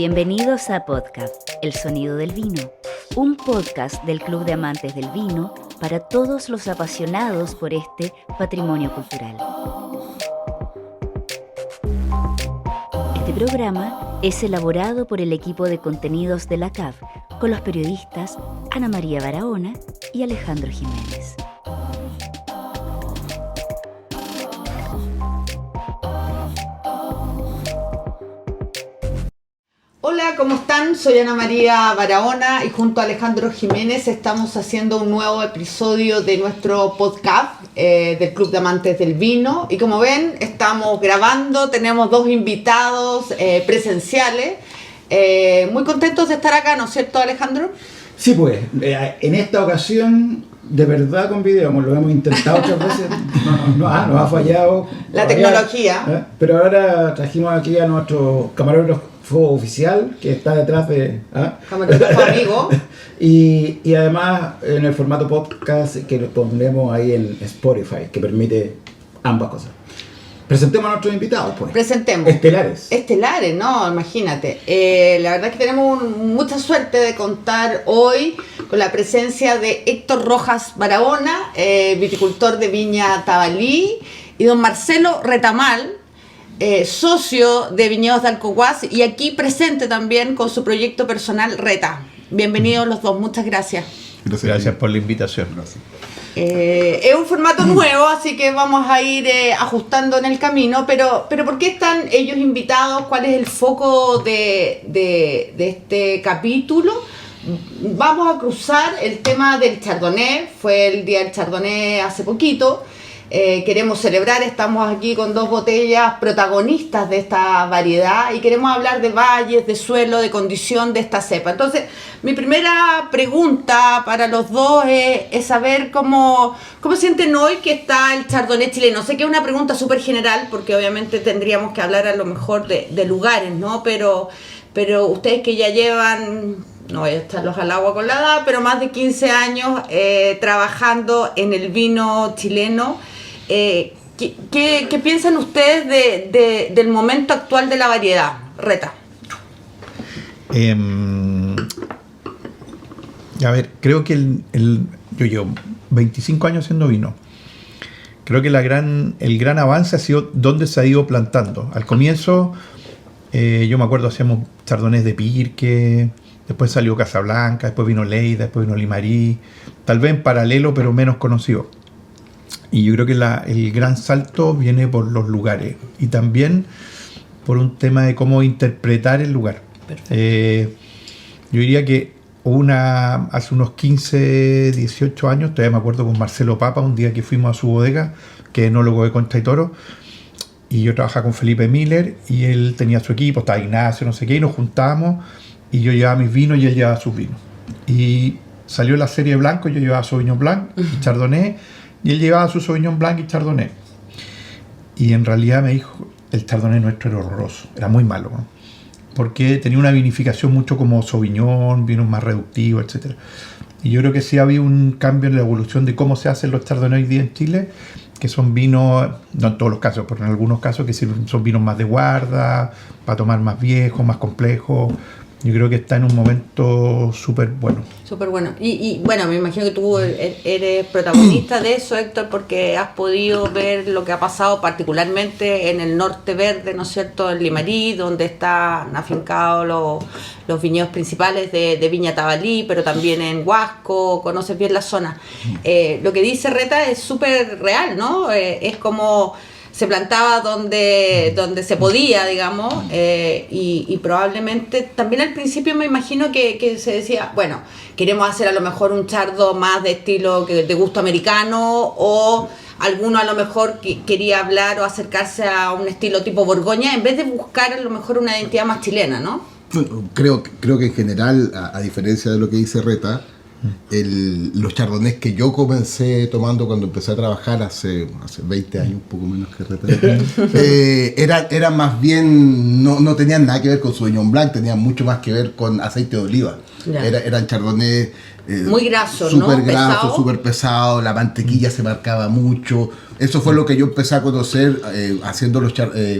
Bienvenidos a Podcast, El Sonido del Vino, un podcast del Club de Amantes del Vino para todos los apasionados por este patrimonio cultural. Este programa es elaborado por el equipo de contenidos de la CAF con los periodistas Ana María Barahona y Alejandro Jiménez. Hola, ¿cómo están? Soy Ana María Barahona y junto a Alejandro Jiménez estamos haciendo un nuevo episodio de nuestro podcast del Club de Amantes del Vino. Y como ven, estamos grabando, tenemos dos invitados presenciales. Muy contentos de estar acá, ¿no es cierto, Alejandro? Sí, pues, en esta ocasión, de verdad con video, como lo hemos intentado otras veces, nos ha fallado. La tecnología. Pero ahora trajimos aquí a nuestro camarógrafo oficial, que está detrás de... Camarógrafo amigo. y además en el formato podcast que lo pondremos ahí en Spotify, que permite ambas cosas. Presentemos a nuestros invitados, pues. Presentemos. Estelares, ¿no? Imagínate. La verdad es que tenemos mucha suerte de contar hoy con la presencia de Héctor Rojas Barahona, viticultor de Viña Tabalí, y don Marcelo Retamal, socio de Viñedos de Alcohuas, y aquí presente también con su proyecto personal Reta. Bienvenidos los dos, muchas gracias. Gracias por la invitación. Gracias. Es un formato nuevo, así que vamos a ir ajustando en el camino, pero ¿por qué están ellos invitados? ¿Cuál es el foco de este capítulo? Vamos a cruzar el tema del Chardonnay. Fue el Día del Chardonnay hace poquito. Queremos celebrar, estamos aquí con dos botellas protagonistas de esta variedad y queremos hablar de valles, de suelo, de condición de esta cepa. Entonces, mi primera pregunta para los dos es saber cómo sienten hoy que está el Chardonnay chileno. Sé que es una pregunta súper general porque obviamente tendríamos que hablar a lo mejor de lugares, ¿no? Pero ustedes que ya llevan, no voy a echarlos al agua con la edad, pero más de 15 años trabajando en el vino chileno, ¿qué piensan ustedes del momento actual de la variedad? Reta. A ver, creo que yo llevo 25 años haciendo vino. Creo que el gran avance ha sido dónde se ha ido plantando. Al comienzo, yo me acuerdo, hacíamos chardonnays de Pirque, después salió Casablanca, después vino Lleida, después vino Limarí, tal vez en paralelo, pero menos conocido. Y yo creo que el gran salto viene por los lugares y también por un tema de cómo interpretar el lugar. Yo diría que hace unos 15, 18 años, todavía me acuerdo con Marcelo Papa, un día que fuimos a su bodega, que es enólogo de Concha y Toro, y yo trabajaba con Felipe Miller y él tenía su equipo, estaba Ignacio, no sé qué, y nos juntábamos y yo llevaba mis vinos y él llevaba sus vinos. Y salió la serie blanco, yo llevaba Sauvignon Blanc y Chardonnay, y él llevaba su Sauvignon Blanc y Chardonnay. Y en realidad me dijo, el Chardonnay nuestro era horroroso, era muy malo, ¿no? Porque tenía una vinificación mucho como Sauvignon, vinos más reductivos, etc. Y yo creo que sí había un cambio en la evolución de cómo se hacen los Chardonnay hoy día en Chile, que son vinos, no en todos los casos, pero en algunos casos que son vinos más de guarda, para tomar más viejos, más complejos. Yo creo que está en un momento súper bueno. Súper bueno. Y bueno, me imagino que tú eres protagonista de eso, Héctor, porque has podido ver lo que ha pasado particularmente en el norte verde, ¿no es cierto?, en Limarí, donde están afincados los viñedos principales de Viña Tabalí, pero también en Huasco, conoces bien la zona. Lo que dice Reta es súper real, ¿no? Es como se plantaba donde se podía, digamos, y probablemente también al principio me imagino que se decía, bueno, queremos hacer a lo mejor un chardo más de estilo de gusto americano, o alguno a lo mejor quería hablar o acercarse a un estilo tipo Borgoña en vez de buscar a lo mejor una identidad más chilena, ¿no? Creo que en general, a diferencia de lo que dice Reta, los chardonnays que yo comencé tomando cuando empecé a trabajar hace 20 años, un poco menos que Reta, eran más bien, no tenían nada que ver con Sauvignon Blanc, tenían mucho más que ver con aceite de oliva. Eran chardonnays muy graso, súper ¿no? graso, Pesado. súper pesado, la mantequilla se marcaba mucho. Eso fue lo que yo empecé a conocer haciendo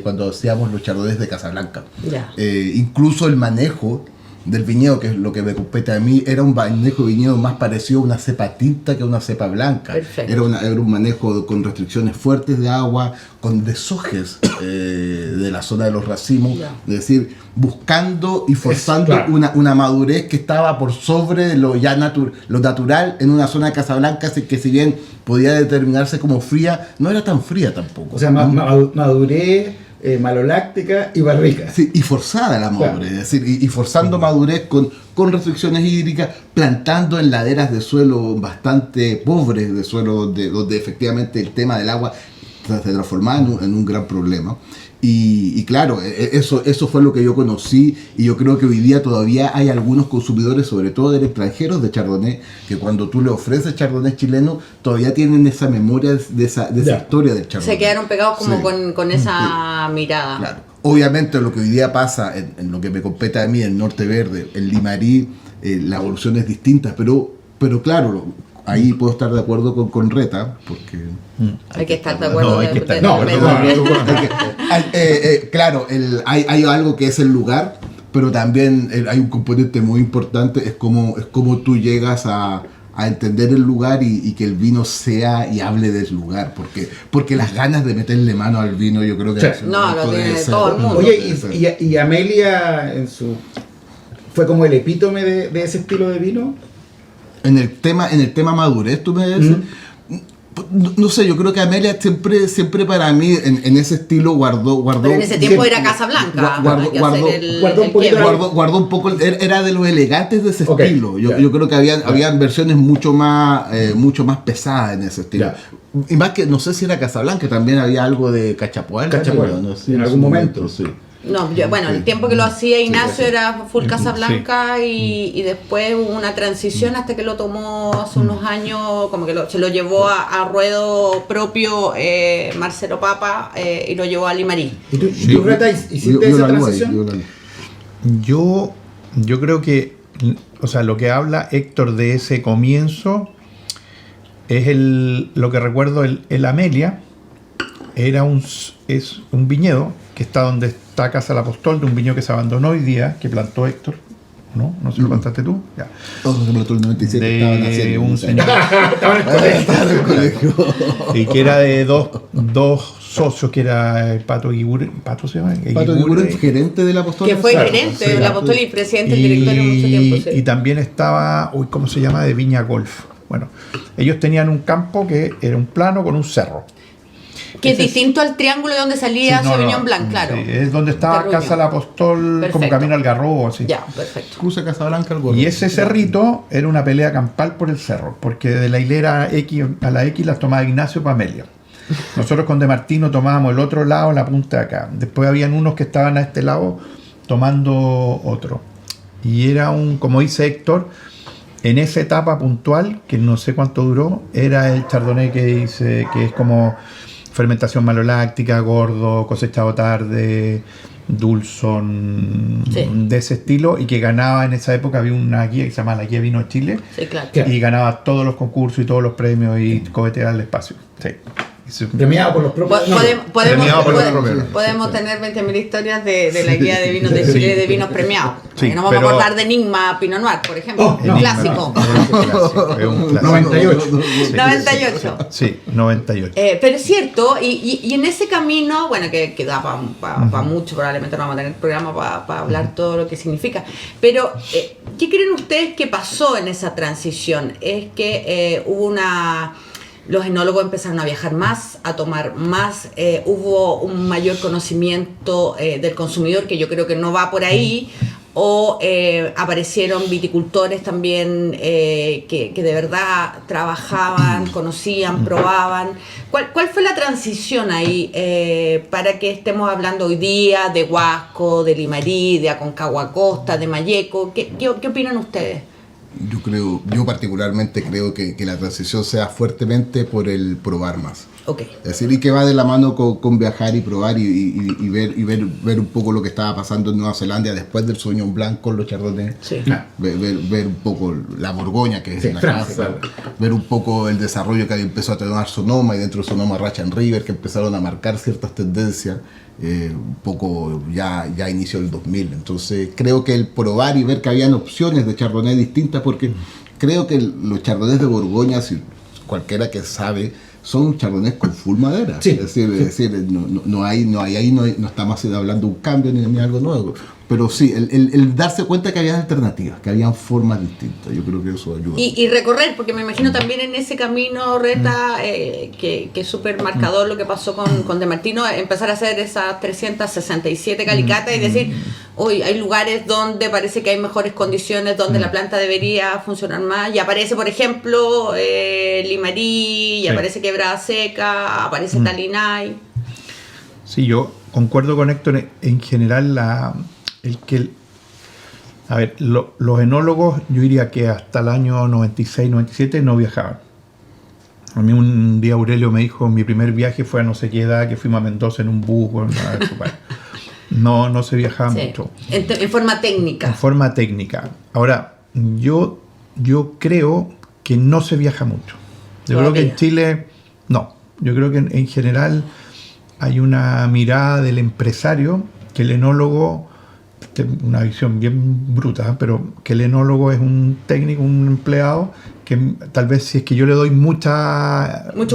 cuando hacíamos los chardonnays de Casablanca. Ya. Incluso el manejo del viñedo, que es lo que me compete a mí, era un manejo de viñedo más parecido a una cepa tinta que a una cepa blanca. Perfecto. Era un manejo con restricciones fuertes de agua, con desojes de la zona de los racimos, Ya. es decir, buscando y forzando claro. una madurez que estaba por sobre lo lo natural en una zona de Casablanca, que si bien podía determinarse como fría, no era tan fría tampoco. O sea, madurez, maloláctica y barrica. Sí, y forzada la madurez, Claro. es decir, y forzando madurez con restricciones hídricas, plantando en laderas de suelo bastante pobres, de suelo donde efectivamente el tema del agua se transformaba en un gran problema. Y claro, eso fue lo que yo conocí, y yo creo que hoy día todavía hay algunos consumidores, sobre todo del extranjero, de Chardonnay, que cuando tú le ofreces Chardonnay chileno, todavía tienen esa memoria de esa Ya. historia del Chardonnay. Se quedaron pegados como Sí. con esa mirada. Claro. Obviamente lo que hoy día pasa en lo que me compete a mí, en Norte Verde, en Limarí, la evolución es distinta, pero claro, ahí puedo estar de acuerdo con Reta, porque... Hay que estar de acuerdo. No, hay que estar- no, perdón. Claro, hay algo que es el lugar, pero también hay un componente muy importante, es como tú llegas a entender el lugar y que el vino sea y hable del lugar, porque las ganas de meterle mano al vino, yo creo que Sí. No, lo debe tiene ser- todo el mundo. Oye, debe ser. y Amelia fue como el epítome de ese estilo de vino. En el tema madurez, tú me dices. No sé, yo creo que Amelia siempre para mí en ese estilo guardó. Pero en ese tiempo siempre- era Casablanca. guardó- hay que guardó- hacer el guardó un poquito quiebre. Guardó un poco, era de los elegantes de ese Ok, estilo. ya. Yo creo que habían versiones mucho más pesadas en ese estilo. Ya. Y más que, no sé si era Casablanca, también había algo de Cachapoal. Cachapoal, no sé, en ese algún momento. Sí. No, bueno, el tiempo que lo hacía Ignacio sí. era full Casablanca y después hubo una transición hasta que lo tomó hace unos años, como que se lo llevó a ruedo propio Marcelo Papa y lo llevó a Limarí. ¿Y tú, Sí. tú, Reta, hiciste Vio esa la luz ahí, transición? vio la luz. Yo creo que, o sea, lo que habla Héctor de ese comienzo es lo que recuerdo, el Amelia es un viñedo que está donde está Casa del Apostol, de un viñedo que se abandonó hoy día, que plantó Héctor, ¿no? ¿No se lo plantaste tú? Ya. Todos se plantó el 97, estaban De haciendo. un señor. Estaban en el colegio. Y que era de dos socios, que era el Pato Guiguren. ¿Pato se llama? Pato Guiguren, gerente del Apostol. Que fue Claro, gerente sí, del Apostol y presidente del directorio mucho tiempo. Sí. Y también estaba, ¿cómo se llama? De Viña Golf. Bueno, ellos tenían un campo que era un plano con un cerro. Que es ese es- distinto al triángulo de donde salía Sí, no, Sauvignon no, Blanc, claro. sí, es donde estaba Terruño. Casa del Apostol, como Perfecto. camino al Garrobo, así. Ya, perfecto. Cruza Casablanca al gorro. Y ese cerrito era una pelea campal por el cerro, porque de la hilera X a la X las tomaba Ignacio Pamelia. Nosotros con De Martino tomábamos el otro lado, la punta de acá. Después habían unos que estaban a este lado tomando otro. Y era como dice Héctor, en esa etapa puntual, que no sé cuánto duró, era el Chardonnay que dice que es como fermentación maloláctica, gordo, cosechado tarde, dulzón, Sí. de ese estilo, y que ganaba en esa época. Había una guía que se llama la Guía Vino Chile, Sí, claro. ¿Qué? y ganaba todos los concursos y todos los premios y coheteaba el espacio. Sí. Premiado por los propios. no, Premiado por los propios. Podemos tener 20.000 historias de la guía de vinos de Chile, de vinos premiados. Sí, Que no vamos pero- a acordar de Enigma Pinot Noir, por ejemplo. Oh, no, un clásico. Es un clásico. 98. 98. Sí, 98. Pero es cierto, y en ese camino, bueno, que da para mucho, probablemente no vamos a tener programa para hablar todo lo que significa, pero ¿qué creen ustedes que pasó en esa transición? Es que los enólogos empezaron a viajar más, a tomar más, hubo un mayor conocimiento del consumidor, que yo creo que no va por ahí, o aparecieron viticultores también que de verdad trabajaban, conocían, probaban. ¿Cuál fue la transición ahí para que estemos hablando hoy día de Huasco, de Limarí, de Aconcagua Costa, de Malleco? ¿Qué opinan ustedes? Yo particularmente creo que la transición se da fuertemente por el probar más. Ok. Es decir, y que va de la mano con viajar y probar y ver un poco lo que estaba pasando en Nueva Zelanda después del Sauvignon Blanc con los Chardonnay. Sí. Ver un poco la Borgoña, que es Sí, la Francia, casa. claro. Ver un poco el desarrollo que empezó a tener Sonoma y dentro de Sonoma Russian River, que empezaron a marcar ciertas tendencias. Un poco ya a inicio del 2000. Entonces creo que el probar y ver que habían opciones de Chardonnay distintas, porque creo que los Chardonnays de Borgoña, si cualquiera que sabe, son chardonnays con full madera. Sí, es decir, no estamos hablando de un cambio ni algo nuevo. Pero sí, el darse cuenta que había alternativas, que habían formas distintas, yo creo que eso ayuda. Y recorrer, porque me imagino también en ese camino, Reta, que es súper marcador lo que pasó con De Martino, empezar a hacer esas 367 calicatas y decir, uy, hay lugares donde parece que hay mejores condiciones, donde la planta debería funcionar más, y aparece, por ejemplo, Limarí, y aparece Quebrada Seca, aparece Talinay. Sí, yo concuerdo con Héctor en general. Los enólogos, yo diría que hasta el año 96, 97 no viajaban. A mí un día Aurelio me dijo, mi primer viaje fue a no sé qué edad, que fuimos a Mendoza en un bus. No se viajaba mucho. En forma técnica. En forma técnica. Ahora, yo creo que no se viaja mucho. Yo creo que en Chile, no. Yo creo que en general hay una mirada del empresario, que el enólogo, una visión bien bruta, pero que el enólogo es un técnico, un empleado, que tal vez si es que yo le doy mucho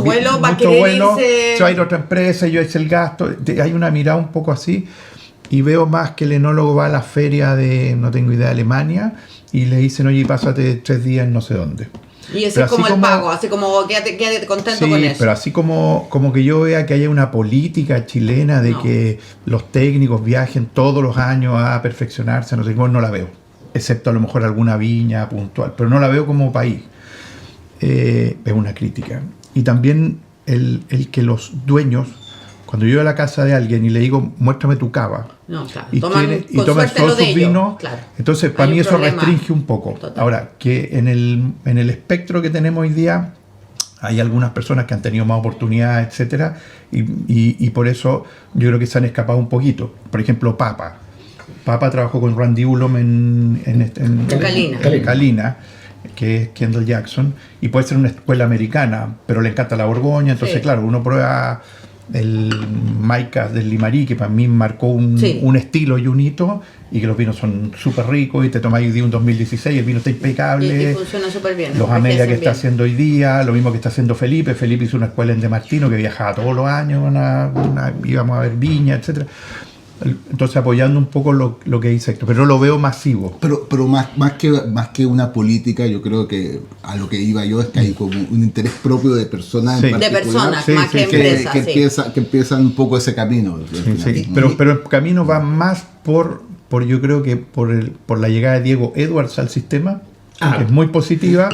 vuelo, va a querer irse. Se va a ir a otra empresa, yo hice el gasto. Hay una mirada un poco así, y veo más que el enólogo va a la feria de, no tengo idea, de Alemania, y le dicen, oye, pásate 3 días en no sé dónde. Y ese es como el pago, así como quédate contento con eso. Pero así como que yo vea que haya una política chilena de que los técnicos viajen todos los años a perfeccionarse, no sé cómo, no la veo. Excepto a lo mejor alguna viña puntual, pero no la veo como país. Es una crítica. Y también el que los dueños, cuando yo voy a la casa de alguien y le digo, muéstrame tu cava, claro. y toman todos sus vinos, claro. Entonces para mí eso restringe un poco. Total. Ahora, que en el espectro que tenemos hoy día hay algunas personas que han tenido más oportunidades, etcétera, y por eso yo creo que se han escapado un poquito. Por ejemplo, Papa trabajó con Randy Ullom en Calina, que es Kendall Jackson, y puede ser una escuela americana, pero le encanta la Borgoña, entonces claro, uno prueba el Maicas del Limarí, que para mí marcó un estilo y un hito, y que los vinos son súper ricos, y te tomáis hoy día un 2016, el vino está impecable, y funciona súper bien. Los Amelia que está haciendo hoy día, lo mismo que está haciendo Felipe hizo una escuela en De Martino, que viajaba todos los años, íbamos a ver viña, etcétera. Entonces apoyando un poco lo que dice Héctor, pero lo veo masivo. Pero más que una política, yo creo que a lo que iba yo es que hay como un interés propio de personas en particular, de personas más que empresas, que empiezan un poco ese camino. Pero el camino va más por yo creo que por la llegada de Diego Edwards al sistema, que es muy positiva.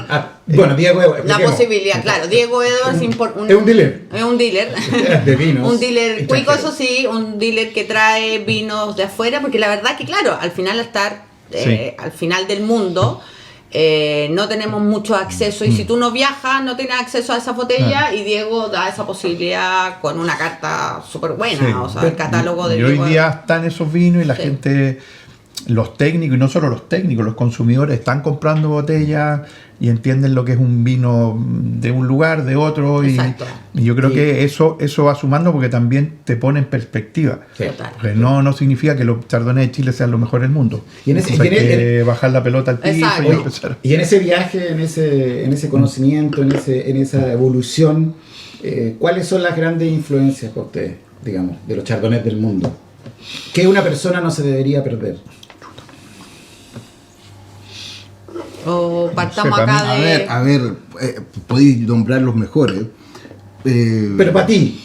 Bueno, Diego Edwards. La posibilidad, claro. Diego Edwards es un dealer. Es un dealer. De vinos. Un dealer cuico, eso sí, un dealer que trae vinos de afuera, porque la verdad que, claro, al final al final del mundo, no tenemos mucho acceso, y si tú no viajas, no tienes acceso a esa botella, y Diego da esa posibilidad con una carta súper buena, o sea, el catálogo de Diego. Y hoy día están esos vinos y la gente... Los técnicos, y no solo los técnicos, los consumidores están comprando botellas y entienden lo que es un vino de un lugar, de otro, y yo creo que eso va sumando, porque también te pone en perspectiva. Porque no significa que los chardonnays de Chile sean los mejores del mundo. Y en ese, hay que bajar la pelota al piso y empezar. Y en ese viaje, en ese conocimiento, en esa evolución, ¿cuáles son las grandes influencias para ustedes, digamos, de los chardonnays del mundo? ¿Qué una persona no se debería perder? O partamos acá de... A ver, podéis nombrar los mejores. Pero para ti,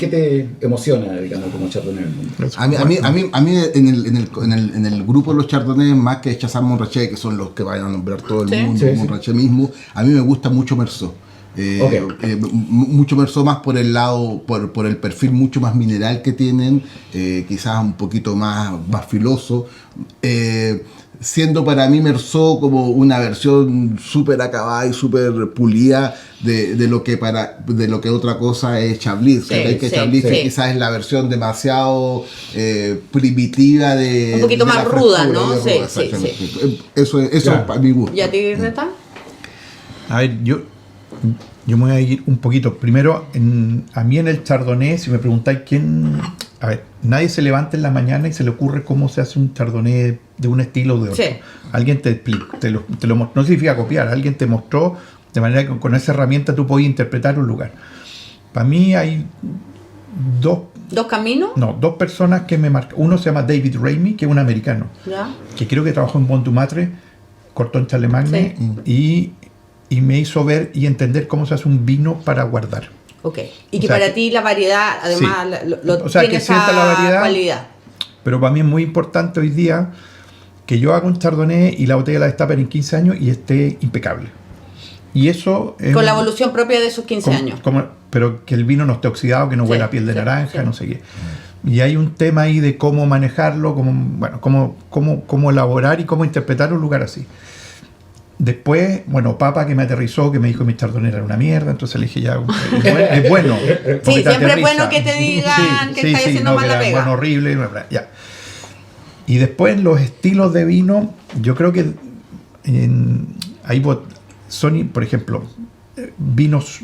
¿qué te emociona, digamos, como chardonnay del mundo? A mí en el grupo de los chardonnays, más que Chassagne Montrachet, que son los que vayan a nombrar todo el mundo, Montrachet mismo, a mí me gusta mucho Meursault. Mucho más por el lado, por el perfil mucho más mineral que tienen, quizás un poquito más filoso. Siendo para mí Meursault como una versión súper acabada y súper pulida de lo que otra cosa es Chablis. Chablis quizás es la versión demasiado primitiva de un poquito de más la ruda, frescura, ¿no? de ruda, Sí. Eso Claro. para mi gusto. ¿Y a ti, Reta? A ver, yo me voy a ir un poquito. Primero, a mí en el Chardonnay, si me preguntáis quién... A ver, nadie se levanta en la mañana y se le ocurre cómo se hace un Chardonnay de un estilo o de otro. Sí. Alguien te explicó, no significa copiar, alguien te mostró, de manera que con esa herramienta tú podías interpretar un lugar. Para mí hay dos caminos? No, dos personas que me marcan. Uno se llama David Ramey, que es un americano, ¿Ya? que creo que trabajó en Bon Dumatre, cortó en Charlemagne y me hizo ver y entender cómo se hace un vino para guardar. Ok. Y que O sea, para ti la variedad, además, sí. lo O sea, tiene que sienta la esa variedad. cualidad. Pero para mí es muy importante hoy día que yo haga un Chardonnay y la botella la destapen en 15 años y esté impecable. Y eso es Con la evolución propia de esos 15 años. pero que el vino no esté oxidado, que no huela a piel de naranja, no sé qué. Y hay un tema ahí de cómo manejarlo, cómo elaborar y cómo interpretar un lugar así. Después, Papa que me aterrizó, que me dijo que mi Chardonnay era una mierda, entonces le dije ya, es bueno. Sí, siempre es bueno que te digan que estás haciendo mal la pega. Bueno, horrible, ya. Y después los estilos de vino, yo creo que son, por ejemplo, vinos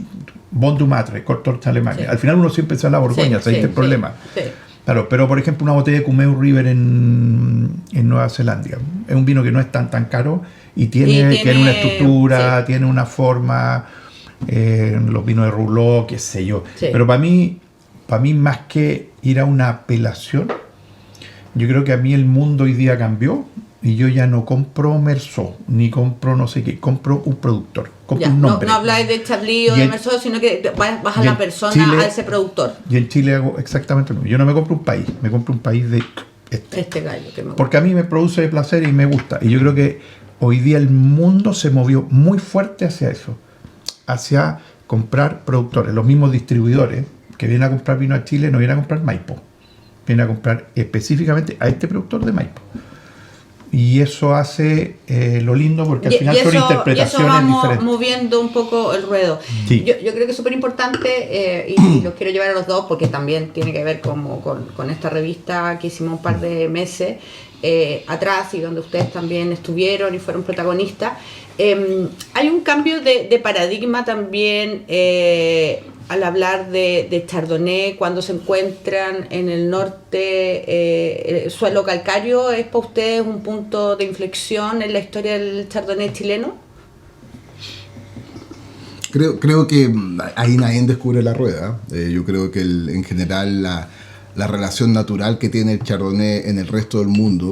Bon Dumatre, Cortot Charlemagne. Sí. Al final uno siempre se la Borgoña, ¿sabes el problema? Sí. Claro, pero por ejemplo una botella de Cumeu River en Nueva Zelanda es un vino que no es tan caro y tiene una estructura, tiene una forma, los vinos de Rouleau, qué sé yo. Sí. Pero para mí más que ir a una apelación, yo creo que a mí el mundo hoy día cambió y yo ya no compro Meursault, ni compro no sé qué, compro un productor, compro un nombre. No habláis de Chablis o de Meursault, sino que vas a la persona, Chile, a ese productor. Y en Chile hago exactamente lo mismo. Yo no me compro un país, me compro un país de Este gallo que me gusta. porque a mí me produce placer y me gusta. Y yo creo que hoy día el mundo se movió muy fuerte hacia eso, hacia comprar productores. Los mismos distribuidores que vienen a comprar vino a Chile no vienen a comprar Maipo, vienen a comprar específicamente a este productor de Maipo. Y eso hace lo lindo porque al final son interpretaciones vamos diferentes. Moviendo un poco el ruedo. Sí. Yo creo que es súper importante y los quiero llevar a los dos porque también tiene que ver con esta revista que hicimos un par de meses atrás y donde ustedes también estuvieron y fueron protagonistas. Hay un cambio de paradigma también al hablar de Chardonnay cuando se encuentran en el norte. El suelo calcáreo es para ustedes un punto de inflexión en la historia del Chardonnay chileno. Creo que ahí nadie descubre la rueda. Yo creo que en general la relación natural que tiene el Chardonnay en el resto del mundo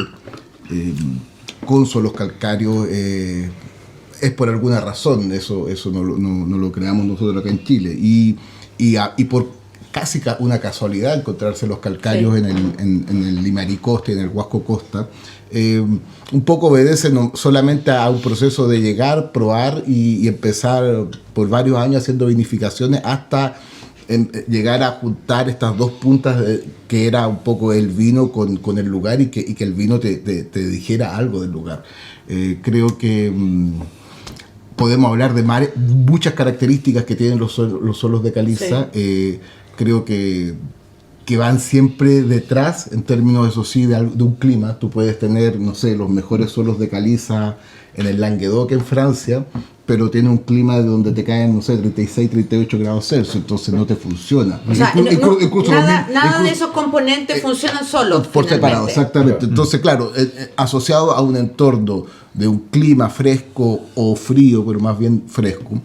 con suelos calcáreos es por alguna razón. Eso no lo creamos nosotros acá en Chile. Y por casi una casualidad encontrarse los calcáreos en el Limarí Costa y en el Huasco Costa. Un poco obedece no solamente a un proceso de llegar, probar y empezar por varios años haciendo vinificaciones hasta llegar a juntar estas dos puntas que era un poco el vino con el lugar y que el vino te dijera algo del lugar. Creo que podemos hablar de muchas características que tienen los suelos de caliza. Sí. Creo que van siempre detrás en términos, eso sí, de un clima. Tú puedes tener, no sé, los mejores suelos de caliza en el Languedoc en Francia, pero tiene un clima de donde te caen, no sé, 36, 38 grados Celsius, entonces no te funciona. O sea, nada de esos componentes funcionan solos. Por separado, exactamente. Entonces, claro, asociado a un entorno de un clima fresco o frío, pero más bien fresco,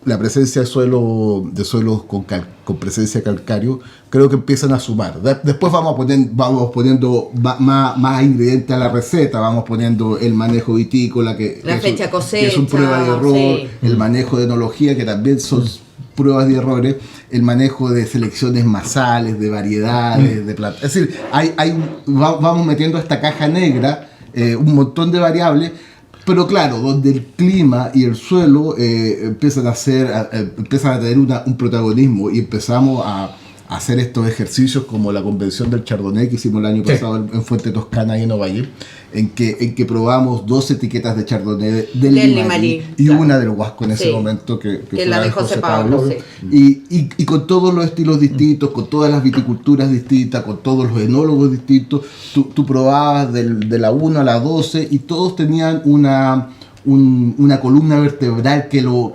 la presencia de suelos con presencia calcáreo, creo que empiezan a sumar. Después vamos poniendo más ingredientes a la receta, vamos poniendo el manejo vitícola, la fecha cosecha, que es un prueba de error, sí. El manejo de enología, que también son pruebas de errores, el manejo de selecciones masales, de variedades, de plantas. Es decir, vamos metiendo a esta caja negra un montón de variables. Pero claro, donde el clima y el suelo empiezan a tener un protagonismo y empezamos a hacer estos ejercicios como la convención del Chardonnay que hicimos el año pasado en Fuente Toscana y en Ovalle, en que probamos 2 etiquetas de Chardonnay del Limarí y claro. una del Huasco en ese Sí. momento que fue la de José Pablo, y con todos los estilos distintos, con todas las viticulturas distintas, con todos los enólogos distintos, tú probabas de la 1 a la 12 y todos tenían una columna vertebral que lo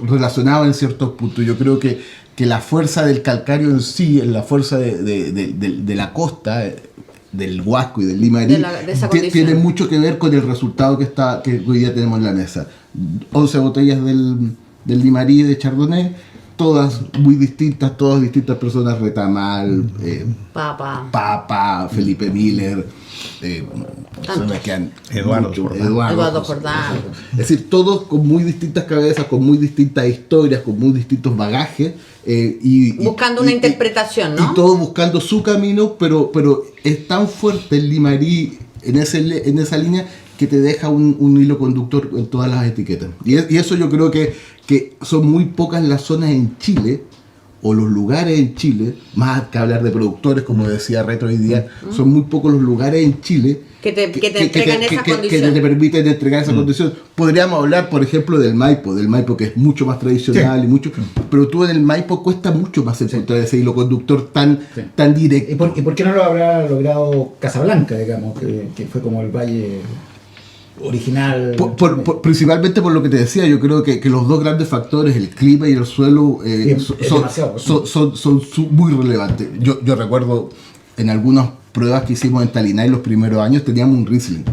relacionaba en ciertos puntos. Yo creo que la fuerza del calcario en sí, la fuerza de la costa, del Huasco y del Limarí, de esa condición. tiene mucho que ver con el resultado que hoy día tenemos en la mesa. 11 botellas del Limarí de Chardonnay, todas muy distintas, todas distintas personas, Retamal, Papa, Felipe Miller, personas que han... Eduardo Jordán. Es decir, todos con muy distintas cabezas, con muy distintas historias, con muy distintos bagajes. Buscando una interpretación, ¿no? Y todos buscando su camino, pero es tan fuerte el Limarí en esa línea que te deja un hilo conductor en todas las etiquetas. Y eso yo creo que son muy pocas las zonas en Chile, o los lugares en Chile, más que hablar de productores, como decía Reto hoy día, son muy pocos los lugares en Chile que te entregan esa condición. Que te permiten entregar esa condición. Podríamos hablar, por ejemplo, del Maipo que es mucho más tradicional y mucho, pero tú en el Maipo cuesta mucho más encontrar ese hilo conductor tan directo. ¿Y por qué no lo habrá logrado Casablanca, digamos, que fue como el valle original? Principalmente por lo que te decía, yo creo que los dos grandes factores, el clima y el suelo, son muy relevantes. Yo recuerdo en algunas pruebas que hicimos en Talinay los primeros años, teníamos un Riesling.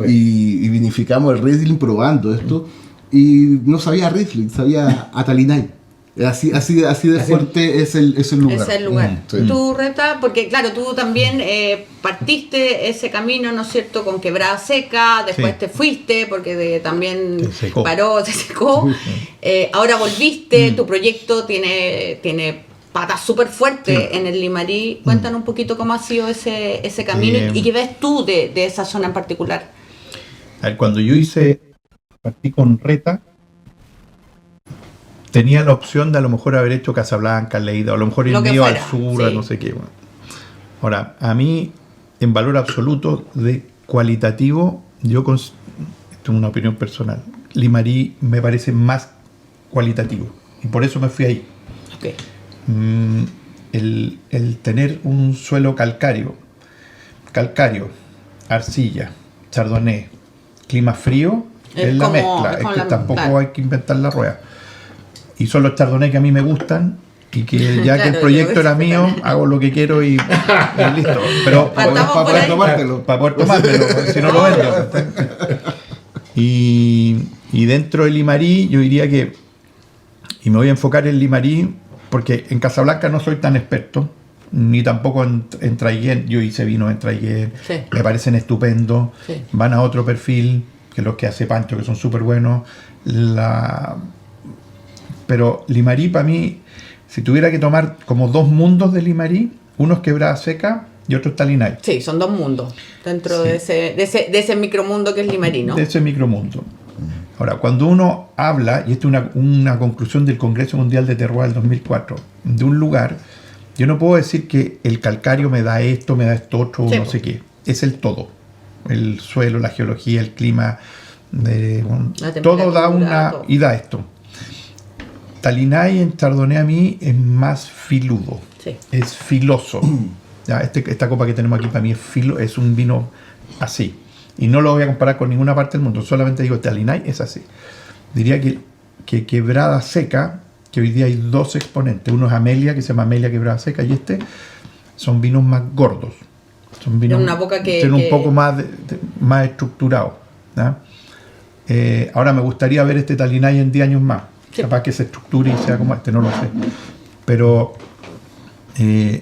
Y vinificamos el Riesling probando esto, y no sabía a Riesling, sabía a Talinay. Así de fuerte es el lugar. Es el lugar. Sí. Tú, Reta, porque claro, tú también partiste ese camino, ¿no es cierto?, con Quebrada Seca, después te fuiste porque también se secó. Ahora volviste, tu proyecto tiene patas súper fuertes en el Limarí. Cuéntanos un poquito cómo ha sido ese camino y qué ves tú de esa zona en particular. A ver, cuando yo partí con Reta, tenía la opción de a lo mejor haber hecho Casablanca, Lleida, o a lo mejor irme al sur, a no sé qué. Bueno. Ahora, a mí, en valor absoluto de cualitativo, esto es una opinión personal, Limarí me parece más cualitativo, y por eso me fui ahí. Okay. El tener un suelo calcario, arcilla, chardonnay, clima frío, es la mezcla, es que tampoco hay que inventar la rueda. Y son los chardonnay que a mí me gustan, y que ya que el proyecto era mío, hago lo que quiero y listo. Pero para poder tomármelo, si no lo vendo. Y dentro del Limarí, yo diría que, y me voy a enfocar en Limarí, porque en Casablanca no soy tan experto, ni tampoco en Traiguén. Yo hice vinos en Traiguén, me parecen estupendos, van a otro perfil que los que hace Pancho, que son súper buenos. Pero Limarí, para mí, si tuviera que tomar como dos mundos de Limarí, uno es Quebrada Seca y otro es Talinay. Sí, son dos mundos dentro de ese micromundo que es Limarí, ¿no? De ese micromundo. Ahora, cuando uno habla, y esto es una conclusión del Congreso Mundial de Terroir del 2004, de un lugar, yo no puedo decir que el calcario me da esto otro, no sé qué. Es el todo. El suelo, la geología, el clima, todo da y da esto. Talinay en Chardonnay a mí es más filudo, es filoso. Ya, esta copa que tenemos aquí para mí es un vino así. Y no lo voy a comparar con ninguna parte del mundo, solamente digo Talinay es así. Diría que Quebrada Seca, que hoy día hay dos exponentes, uno es Amelia, que se llama Amelia Quebrada Seca, y son vinos más gordos. Son vinos una boca que un poco más estructurados. Ahora me gustaría ver este Talinay en 10 años más. Capaz que se estructure y sea como este, no lo sé. Pero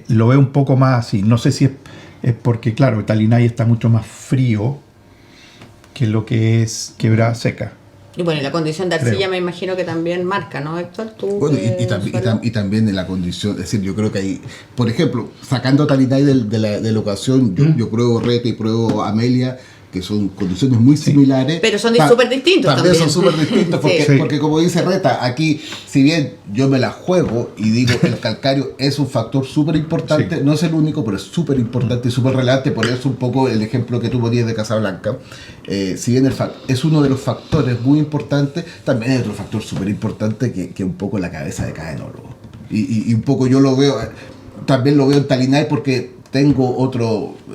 lo veo un poco más así. No sé si es porque, claro, Talinay está mucho más frío que lo que es Quebrada Seca. Y bueno, y la condición de arcilla me imagino que también marca, ¿no, Héctor? Bueno, y también en la condición, es decir, yo creo que hay, por ejemplo, sacando Talinay de la ocasión, yo pruebo Reta y pruebo Amelia, que son condiciones muy similares. Pero son súper distintos también. también. Son súper distintos porque, Sí. porque como dice Reta, aquí, si bien yo me la juego y digo que el calcáreo es un factor súper importante, Sí. no es el único, pero es súper importante y súper relevante. Por eso un poco el ejemplo que tú ponías de Casablanca. Si bien es uno de los factores muy importantes, también hay otro factor súper importante que un poco la cabeza de cada enólogo. Y un poco yo lo veo, también lo veo en Talinay porque tengo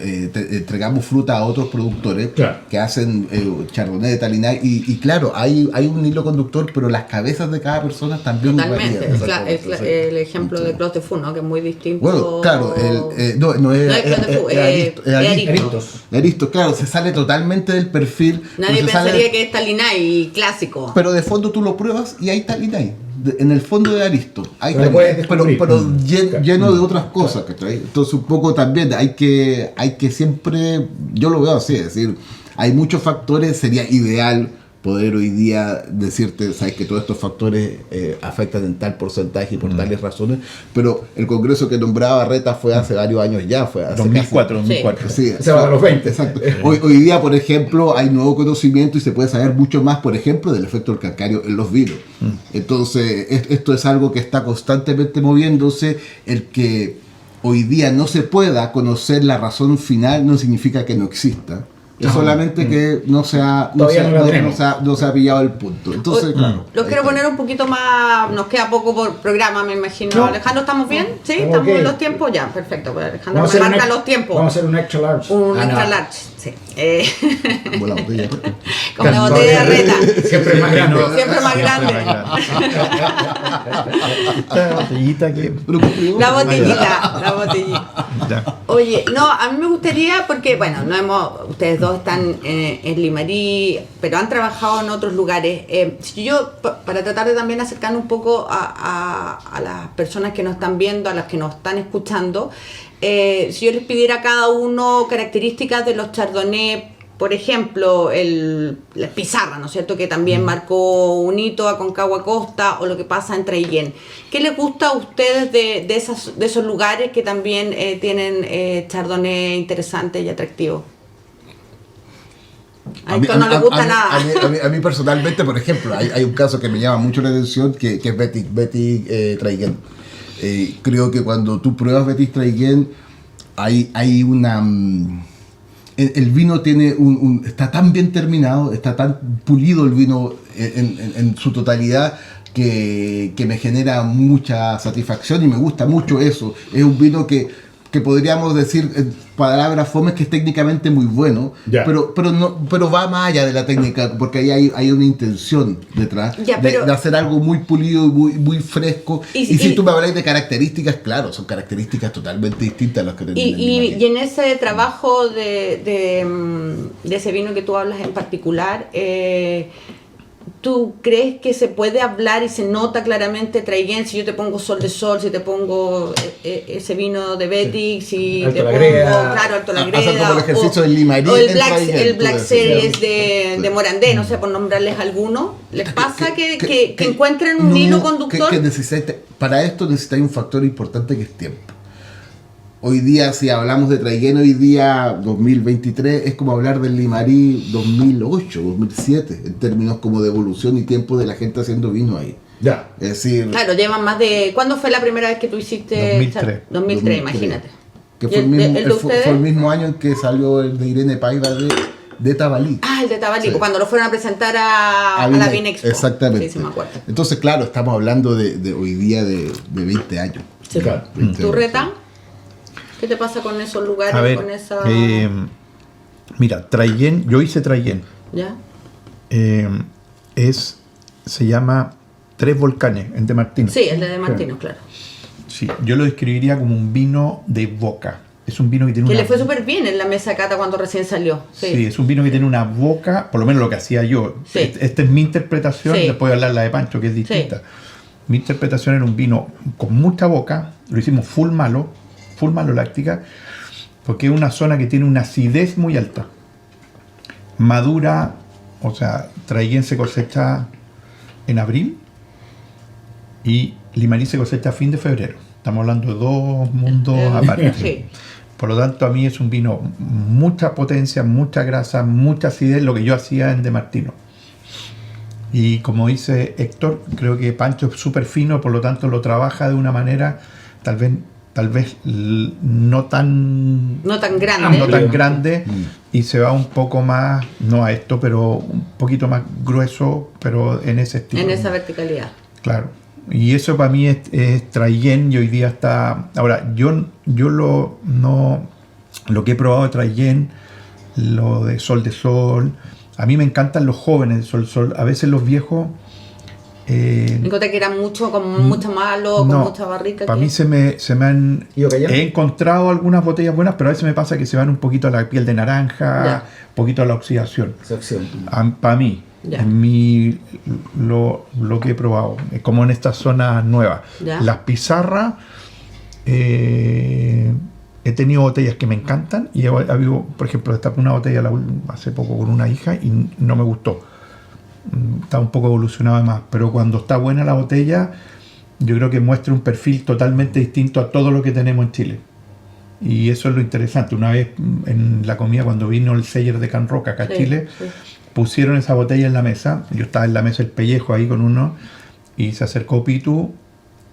entregamos fruta a otros productores Claro. que hacen chardonnay de Talinay y claro, hay un hilo conductor, pero las cabezas de cada persona también Totalmente. varían. El ejemplo de Clos de Fou, ¿no? Que es muy distinto. Bueno, claro, no es No es Clos de Fou, Aristos. Aristos, claro, se sale totalmente del perfil. Nadie pero se sale- pensaría que es Talinay clásico. Pero de fondo tú lo pruebas y hay Talinay. En el fondo de Aristo hay Pero Talinay, puedes pero descubrir. lleno de otras cosas, ¿cachai? Entonces un poco también hay que siempre, yo lo veo así, es decir, hay muchos factores, sería ideal poder hoy día decirte, sabes que todos estos factores afectan en tal porcentaje y por tales razones, pero el congreso que nombraba Reta fue hace varios años ya, fue hace 2004, Sí. 2004. Sí, Se va a los 20. Exacto. Hoy día, por ejemplo, hay nuevo conocimiento y se puede saber mucho más, por ejemplo, del efecto del calcario en los vinos. Entonces, esto es algo que está constantemente moviéndose. El que hoy día no se pueda conocer la razón final no significa que no exista. Es solamente que no se ha pillado el punto. Entonces, claro. Los ahí quiero está. poner un poquito más. Nos queda poco por programa, me imagino. No. Alejandro, ¿estamos bien? ¿Sí? Estamos ¿Estamos ok. en los tiempos? Ya, perfecto. Pues Alejandro Vamos a me hacer un marca ex- los tiempos. Vamos a hacer un extra large. Un Ah, extra no. large, sí. Como la botella. Como la botella de Reta. Siempre más grande. Siempre más grande. Esta botellita que... La botellita. Ya. Oye, no, a mí me gustaría, porque, bueno, ustedes dos están en Limarí, pero han trabajado en otros lugares. Si yo, para tratar de también acercar un poco a las personas que nos están viendo, a las que nos están escuchando, si yo les pidiera a cada uno características de los chardonnay, por ejemplo, la pizarra, ¿no es cierto?, que también marcó un hito a Concagua Costa, o lo que pasa en Traillén. ¿Qué les gusta a ustedes de esos lugares que también tienen chardonnay interesantes y atractivos? A esto no les gusta nada. A mí personalmente, por ejemplo, hay un caso que me llama mucho la atención, que es Betty Traiguén. Creo que cuando tú pruebas Betty Traiguén, hay una... El vino tiene está tan bien terminado, está tan pulido el vino en su totalidad que me genera mucha satisfacción y me gusta mucho eso. Es un vino que podríamos decir en palabras fomes que es técnicamente muy bueno, Ya. pero va más allá de la técnica, porque ahí hay una intención detrás Ya, pero- de hacer algo muy pulido y muy fresco. Y si tú me habláis de características, claro, son características totalmente distintas a las que tenemos. Y en ese trabajo de ese vino que tú hablas en particular, ¿tú crees que se puede hablar y se nota claramente Traiguén si yo te pongo Sol de Sol, si te pongo ese vino de Betty, si Alto te la pongo, Greda. claro, Alto la Hacer Greda, como el ejercicio del Limarí o el en Black, Traiguén, el tú Black decías. Series de Morandé, no sé, por nombrarles alguno. ¿Les pasa que encuentren un hilo conductor? Para esto necesitáis un factor importante que es tiempo. Hoy día, si hablamos de Traiguén, hoy día 2023 es como hablar del Limarí 2008, 2007, en términos como de evolución y tiempo de la gente haciendo vino ahí. Ya. Es decir, Claro, llevan más de... ¿Cuándo fue la primera vez que tú hiciste? 2003. 2003, imagínate. que ¿Y fue el, mismo, el de ustedes? fue el mismo año en que salió el de Irene Paiva de Tabalí. Ah, el de Tabalí, Sí. cuando lo fueron a presentar a la Vine- Vinexpo. Exactamente. Sí, sí me acuerdo. Entonces, claro, estamos hablando de hoy día de 20 años. Sí. Claro. 20 ¿Tú, años, Reta? ¿Qué te pasa con esos lugares, A ver, con esa...? mira, Traillén, yo hice Traillén. ¿Ya? Se llama Tres Volcanes, en De Martino. Sí, el de Martino, claro. Sí, yo lo describiría como un vino de boca. Es un vino que tiene Que una... le fue súper bien en la mesa cata cuando recién salió. Sí. Sí. es un vino que tiene una boca, por lo menos lo que hacía yo. Sí. Esta es mi interpretación, Sí. después de hablar la de Pancho, que es distinta. Mi interpretación era un vino con mucha boca, lo hicimos full malo láctica, porque es una zona que tiene una acidez muy alta. Madura, o sea, Traiguén se cosecha en abril y Limarí se cosecha a fin de febrero. Estamos hablando de dos mundos aparte. Sí. Por lo tanto, a mí es un vino mucha potencia, mucha grasa, mucha acidez, lo que yo hacía en De Martino. Y como dice Héctor, creo que Pancho es súper fino, por lo tanto lo trabaja de una manera tal vez no tan grande y se va un poco más, no a esto, pero un poquito más grueso, pero en ese estilo. En esa verticalidad. Claro. Y eso para mí es Traillén, y hoy día está... Ahora, yo lo que he probado de Traillén, lo de Sol de Sol, a mí me encantan los jóvenes de Sol de Sol. A veces los viejos... Encontré que era mucho, con mucho malo, con mucha barrica. Para mí se me han... He encontrado algunas botellas buenas, pero a veces me pasa que se van un poquito a la piel de naranja, un poquito a la oxidación. Para mí. En lo que he probado, como en estas zonas nuevas. Las pizarras, he tenido botellas que me encantan y he habido, por ejemplo, destapé una botella hace poco con una hija y no me gustó. Está un poco evolucionada más, pero cuando está buena la botella, yo creo que muestra un perfil totalmente distinto a todo lo que tenemos en Chile. Y eso es lo interesante. Una vez en la comida, cuando vino el Seller de Can Roca acá a Chile, pusieron esa botella en la mesa. Yo estaba en la mesa, el pellejo ahí con uno, y se acercó Pitu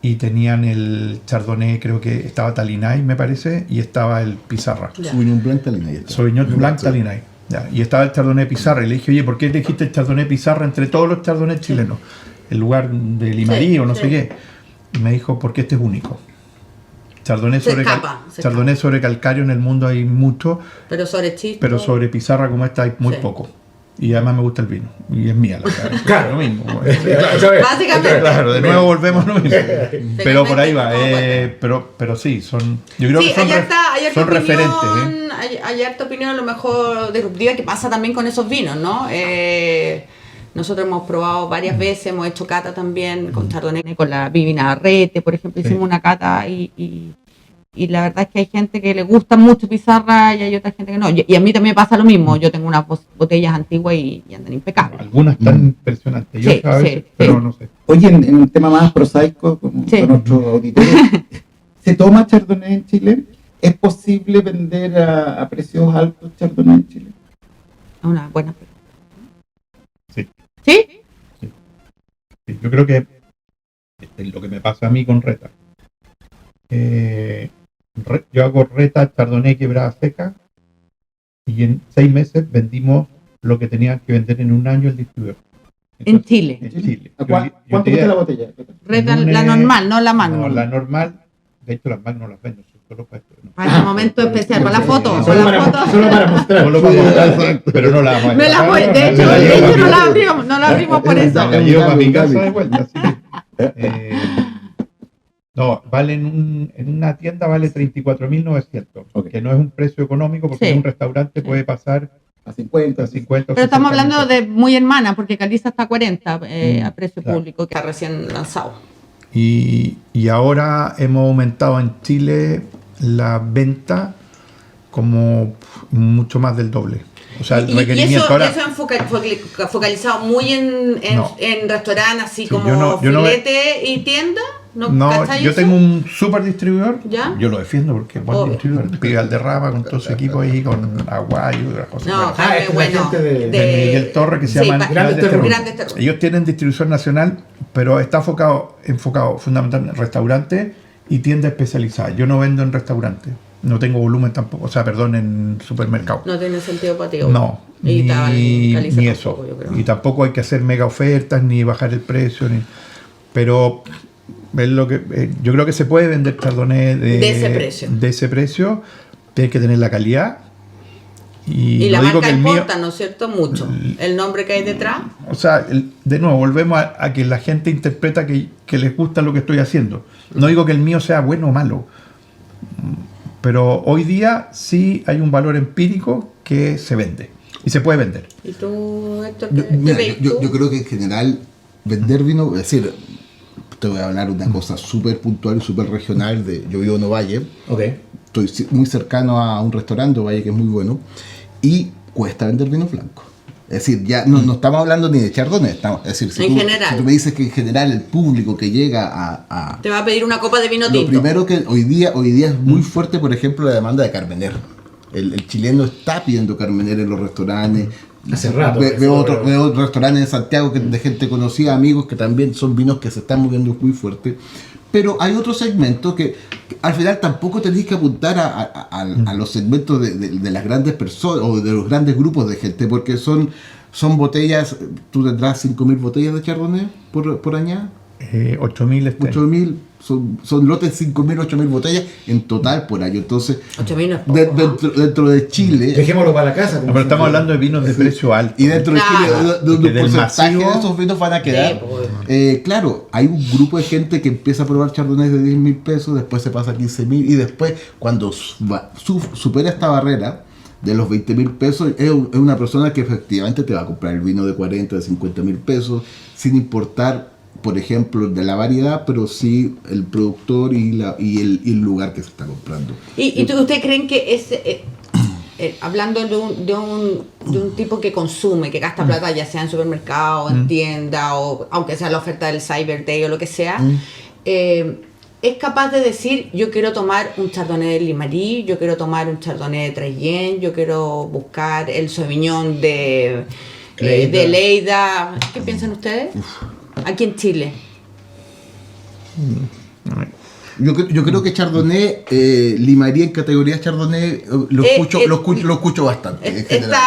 y tenían el Chardonnay, creo que estaba Talinay, me parece, y estaba el Pizarra. Sauvignon Blanc Talinay. Sauvignon Blanc Talinay. Y estaba el Chardonnay Pizarra. Y le dije, oye, ¿por qué elegiste el Chardonnay Pizarra entre todos los Chardonnay chilenos? El lugar de Limarí o no sé qué. Y me dijo, porque este es único. Chardonnay sobre calcario en el mundo hay mucho, pero sobre chisto, pero sobre pizarra como esta hay muy poco. Y además me gusta el vino. Y es mía la cara. Claro, lo mismo. Básicamente. Claro, de nuevo volvemos a lo mismo. Pero por ahí va. Pero sí, yo creo que son referentes. Hay harta opinión a lo mejor disruptiva que pasa también con esos vinos, ¿no? Nosotros hemos probado varias veces, hemos hecho cata también con Chardonnay, con la Vivi Navarrete, por ejemplo, hicimos una cata y la verdad es que hay gente que le gusta mucho Pizarra y hay otra gente que no. Y a mí también me pasa lo mismo, yo tengo unas botellas antiguas y andan impecables. Algunas están impresionantes, yo a veces, pero no sé. Oye, en un tema más prosaico, como con nuestros auditores, ¿se toma Chardonnay en Chile? ¿Es posible vender a precios altos Chardonnay en Chile? Una buena pregunta. Sí. ¿Sí? Sí. Yo creo que es lo que me pasa a mí con Reta. Yo hago Reta Chardonnay quebrada seca y en 6 meses vendimos lo que tenían que vender en un año el distribuidor. En Chile. ¿Cuánto cuesta la botella? Reta, la normal, no la Magnum. No, la normal. De hecho, las Magnum no las vendo. Solo para esto. ¿No? Para el momento especial, para la foto. Solo para mostrar. Pero no la vamos a llevar. De hecho, no la abrimos por eso. La llevo para mi casa de vuelta. Así que, no, vale en una tienda vale 34.900, que no es un precio económico porque en un restaurante puede pasar a 50. Pero estamos hablando de muy hermana, porque Caliza está a 40 a precio público, que está recién lanzado. Y ahora hemos aumentado en Chile la venta como mucho más del doble. O sea, el requerimiento eso, ahora... eso focalizado muy en restaurantes así como filete y tienda. No, yo tengo un super distribuidor. ¿Ya? Yo lo defiendo porque es buen distribuidor. Pide Alderrama con todo su equipo ahí, con Aguayo y otras cosas. No, bueno. De Miguel Torre, que se llaman Grandes Terruños. Ellos tienen distribución nacional, pero está enfocado fundamentalmente en restaurantes y tiendas especializadas. Yo no vendo en restaurantes. No tengo volumen tampoco, en supermercado. No tiene sentido para ti. No, ni eso. Tampoco, yo creo. Y tampoco hay que hacer mega ofertas, ni bajar el precio, pero es lo que yo creo que se puede vender Chardonnay de ese precio. Tienes que tener la calidad. Y la marca importa, ¿no es cierto? Mucho. El nombre que hay detrás. O sea, de nuevo, volvemos a que la gente interpreta que les gusta lo que estoy haciendo. No digo que el mío sea bueno o malo. Pero hoy día sí hay un valor empírico que se vende y se puede vender. ¿Y tú, Héctor? Yo creo que en general vender vino, es decir, te voy a hablar una cosa súper puntual y súper regional. Yo vivo en Ovalle, estoy muy cercano a un restaurante Ovalle que es muy bueno y cuesta vender vino blanco. Es decir, ya no estamos hablando ni de Chardonnay, es decir, En general. si tú me dices que en general el público que llega a Te va a pedir una copa de vino lo tinto. primero que hoy día es muy fuerte, por ejemplo, la demanda de Carmener. El chileno está pidiendo Carmener en los restaurantes. Hace rato. Veo otros restaurantes en Santiago de gente conocida, amigos, que también son vinos que se están moviendo muy fuerte. Pero hay otro segmento que al final tampoco tenéis que apuntar a los segmentos de las grandes personas o de los grandes grupos de gente, porque son botellas. Tú tendrás 5.000 botellas de Chardonnay por año. 8.000 8.000, son lotes 5.000, 8.000 botellas en total por año. Entonces, 8.000 no es poco, dentro de Chile, Dejémoslo para la casa. No, pero estamos hablando de vinos de precio alto. y dentro de Chile, Claro. de un Porque del porcentaje masivo- de esos vinos van a quedar. Sí, Claro, hay un grupo de gente que empieza a probar chardonnay de 10.000 pesos, después se pasa a 15.000 y después, cuando supera esta barrera de los 20.000 pesos, es una persona que efectivamente te va a comprar el vino de 40, de 50.000 pesos, sin importar, por ejemplo, de la variedad, pero sí el productor y el lugar que se está comprando. ¿Y ustedes creen que ese, hablando de un tipo que consume, que gasta plata, ya sea en supermercado, en tienda, o aunque sea la oferta del Cyber Day o lo que sea, es capaz de decir, yo quiero tomar un Chardonnay de Limarí, yo quiero tomar un Chardonnay de Traillén, yo quiero buscar el Sauvignon de Leida? ¿Qué piensan ustedes? Aquí en Chile. Yo creo que Chardonnay, Limarí en categoría Chardonnay, lo escucho bastante. En general.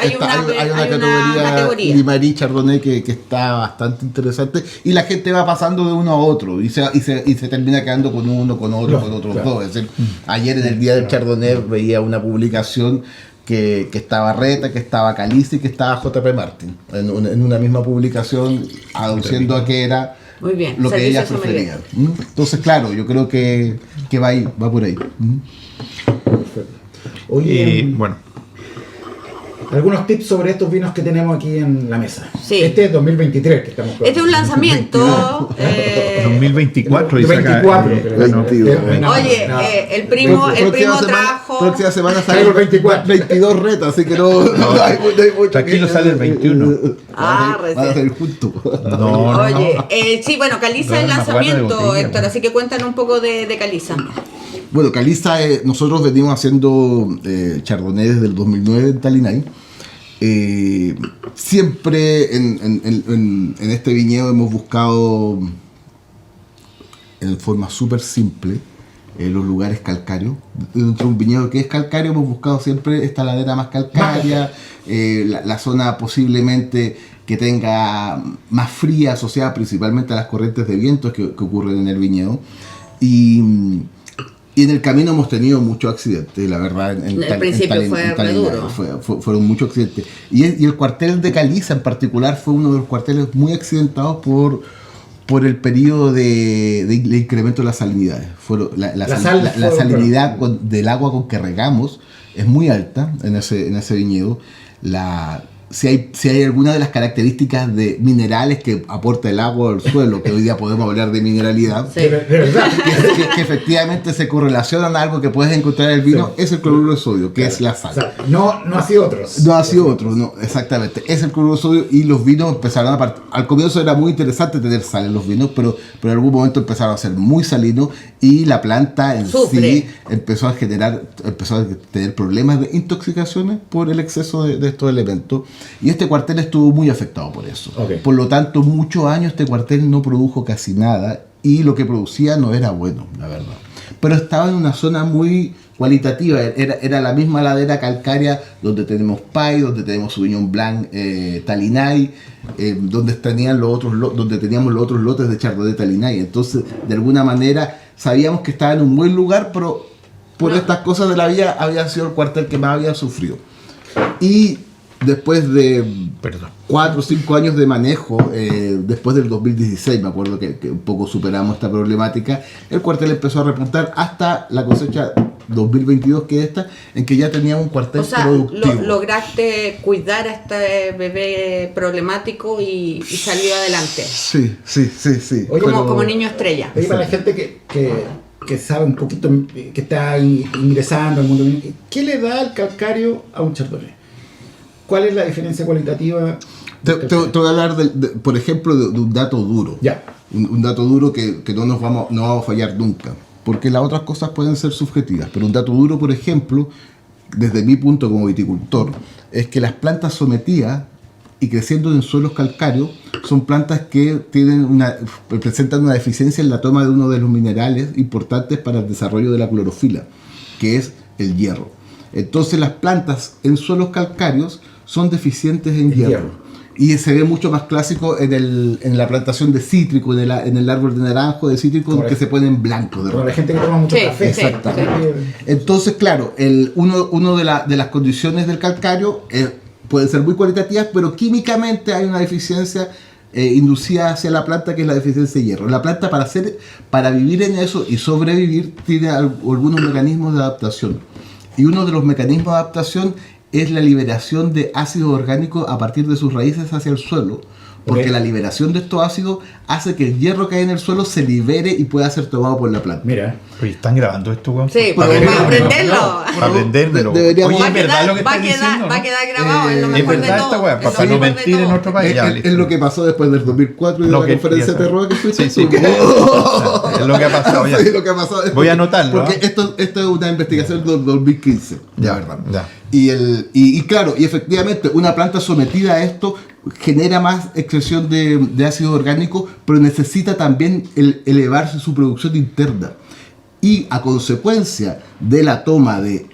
Hay una categoría Limarí Chardonnay que está bastante interesante y la gente va pasando de uno a otro y se termina quedando con uno, con otro, con otros dos. Es decir, ayer en el día del Chardonnay veía una publicación que estaba Reta, que estaba Caliza y que estaba JP Martin en una misma publicación, aduciendo a que era Muy bien, lo que servicio ellas sommelier. preferían. Entonces, claro, yo creo que va por ahí. Oye, Bueno, algunos tips sobre estos vinos que tenemos aquí en la mesa. Sí. Este es 2023 que estamos Este es un lanzamiento. 2024 y saca, 24, 22. Oye, el primo trajo. Próxima semana Traigo sale el 24. 22 retas, así que no hay mucho tranquilo, sale el 21. Ah, van a salir juntos. No, Oye, sí, bueno, Caliza es el Una guarda de lanzamiento, botella, Héctor, ¿no? así que cuéntanos un poco de Caliza. Bueno, Caliza, nosotros venimos haciendo Chardonnay desde el 2009 en Talinay. Siempre en este viñedo hemos buscado en forma súper simple los lugares calcáreos. Dentro de un viñedo que es calcáreo hemos buscado siempre esta ladera más calcárea, la zona posiblemente que tenga más fría, asociada principalmente a las corrientes de vientos que ocurren en el viñedo. Y en el camino hemos tenido muchos accidentes, la verdad. El principio fue re duro. Fueron muchos accidentes. Y el cuartel de Caliza en particular fue uno de los cuarteles muy accidentados por el periodo de incremento de las salinidades. La salinidad del agua con que regamos es muy alta en ese viñedo. Si hay alguna de las características de minerales que aporta el agua al suelo, que hoy día podemos hablar de mineralidad, Sí. De verdad. que efectivamente se correlacionan a algo que puedes encontrar en el vino, es el cloruro de sodio, que es la O sal. sea, no ha sido otros. No ha sido otro, no, exactamente. Es el cloruro de sodio y los vinos empezaron a partir. Al comienzo era muy interesante tener sal en los vinos, pero en algún momento empezaron a ser muy salinos y la planta en Sufre. sí empezó a tener problemas de intoxicaciones por el exceso de estos elementos. Y este cuartel estuvo muy afectado por eso. Ok. Por lo tanto, muchos años este cuartel no produjo casi nada y lo que producía no era bueno, la verdad. Pero estaba en una zona muy cualitativa, era la misma ladera calcárea donde tenemos Pai, donde tenemos Sauvignon Blanc, Talinay, donde teníamos los otros lotes de Chardonnay Talinay. Entonces, de alguna manera, sabíamos que estaba en un buen lugar, pero por estas cosas de la vida había sido el cuartel que más había sufrido. Y después de 4 o 5 años de manejo, después del 2016, me acuerdo que un poco superamos esta problemática, el cuartel empezó a repuntar hasta la cosecha 2022, que es esta, en que ya teníamos un cuartel O sea, productivo. lograste cuidar a este bebé problemático y salió adelante. Sí. Oye, Como niño estrella. Oye, para la gente que sabe un poquito, que está ingresando al mundo, ¿qué le da el calcario a un chardonnay? ¿Cuál es la diferencia cualitativa? Te voy a hablar, por ejemplo, de un dato duro. Ya. Un dato duro que no vamos a fallar nunca. Porque las otras cosas pueden ser subjetivas. Pero un dato duro, por ejemplo, desde mi punto como viticultor, es que las plantas sometidas y creciendo en suelos calcáreos son plantas que presentan una deficiencia en la toma de uno de los minerales importantes para el desarrollo de la clorofila, que es el hierro. Entonces las plantas en suelos calcáreos son deficientes en hierro. Y se ve mucho más clásico en la plantación de cítrico, en el árbol de naranjo, de cítrico, que se ponen blancos. Como la gente que toma mucho café. Exactamente. Entonces, claro, uno de las condiciones del calcáreo pueden ser muy cualitativas, pero químicamente hay una deficiencia inducida hacia la planta, que es la deficiencia de hierro. La planta, para vivir en eso y sobrevivir, tiene algunos mecanismos de adaptación. Y uno de los mecanismos de adaptación es la liberación de ácidos orgánicos a partir de sus raíces hacia el suelo, porque la liberación de estos ácidos hace que el hierro que hay en el suelo se libere y pueda ser tomado por la planta. Mira. Oye, ¿están grabando esto, weón? Sí, porque para aprenderlo. Para aprendérmelo. Deberíamos- Oye, es verdad lo que va están diciendo, a ¿no? quedar grabado, es lo Es mejor de verdad todo. esta weá, Es lo para no mejor de mentir en todo. otro país. Ya, Es lo que pasó después del 2004 y de Lo la que conferencia quería de terror que fuiste Sí, tú. sí. Es lo que ha pasado ya. Sí, lo que ha pasado. Voy a anotarlo, Porque ¿eh? esto es una investigación del 2015, Ya, la verdad. ya. Y claro, y efectivamente, una planta sometida a esto genera más excreción de ácido orgánico, pero necesita también elevarse su producción interna. Y a consecuencia de la toma de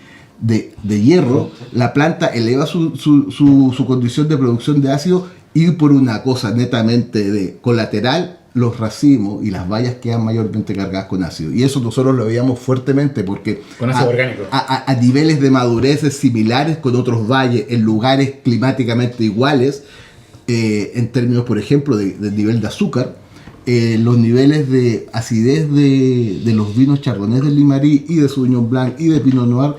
hierro, la planta eleva su condición de producción de ácido, y por una cosa netamente de colateral, los racimos y las bayas quedan mayormente cargadas con ácido. Y eso nosotros lo veíamos fuertemente porque Con ácido orgánico. a niveles de madureces similares con otros valles, en lugares climáticamente iguales, en términos, por ejemplo, del nivel de azúcar, los niveles de acidez de los vinos chardonnay del Limarí y de Sauvignon Blanc y de Pinot Noir,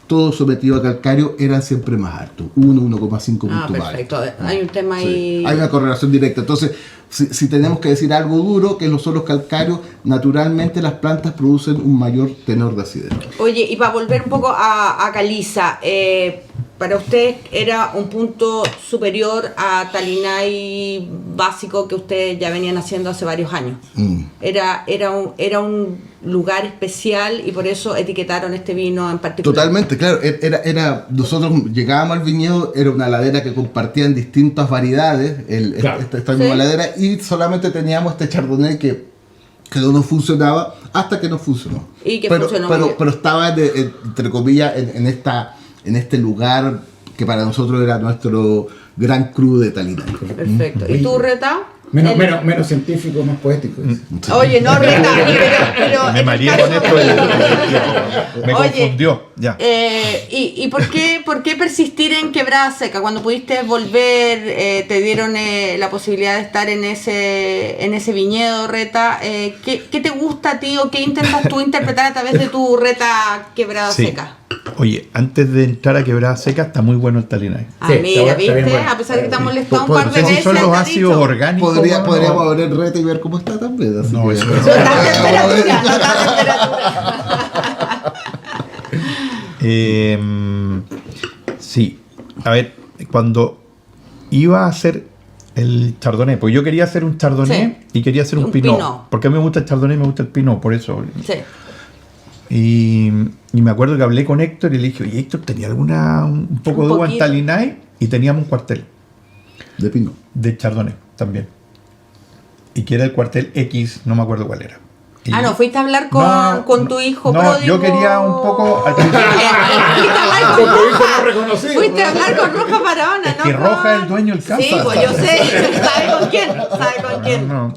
todo sometido a calcáreo, eran siempre más altos, 1,5 puntos más. Perfecto. Hay un tema ahí. Hay una correlación directa. Entonces, si tenemos que decir algo duro, que los suelos calcáreos, naturalmente las plantas producen un mayor tenor de acidez. Oye, y para volver un poco a Caliza, para usted era un punto superior a Talinay básico que ustedes ya venían haciendo hace varios años. Era un lugar especial y por eso etiquetaron este vino en particular. Totalmente, claro. Nosotros llegábamos al viñedo, era una ladera que compartían distintas variedades, Claro. esta misma ladera, y solamente teníamos este chardonnay que no nos funcionaba hasta que nos funcionó. Y que funcionó muy bien. pero estaba, entre comillas, en este lugar que para nosotros era nuestro gran cru de Talinay. Perfecto. ¿Y tú, Reta? Menos científico, más poético. Oye, no, Reta, pero Me en el mareé caso- con esto. Me Oye, confundió. Ya. ¿Y por qué persistir en Quebrada Seca? Cuando pudiste volver, te dieron la posibilidad de estar en ese viñedo, Reta. ¿Qué te gusta a ti o qué intentas tú interpretar a través de tu Reta Quebrada Sí. Seca? Oye, antes de entrar a Quebrada Seca, está muy bueno el Talinay. Ah, Sí, mira, está bien ¿viste? bueno. A pesar de que te han Sí. molestado un par No de sé si veces. son los te ha ácidos dicho. orgánicos. Podríamos abrir Reta y ver cómo está también. Así No, que- eso No está a temperatura, no está a temperatura. Sí, a ver, cuando iba a hacer el chardonnay, pues yo quería hacer un chardonnay y quería hacer un Un pinot, pinot. porque a mí me gusta el chardonnay y me gusta el pinot, por eso. Sí. Y me acuerdo que hablé con Héctor y le dije, oye, Héctor, ¿tenía un poco Un de uva en poquito. Talinay? Y teníamos un cuartel De pino. de chardonnay también. Y que era el cuartel X, no me acuerdo cuál era. Y- No, fuiste a hablar con tu hijo no, pródigo. yo quería un poco... al principio- Fuiste a hablar con Con tu hijo Roja. no reconocido. Fuiste a hablar con Roja Barahona, Es ¿no? que Roja con- es el dueño del campo. Sí, pues yo sé. ¿Sabe con quién? ¿Sabe con quién? No.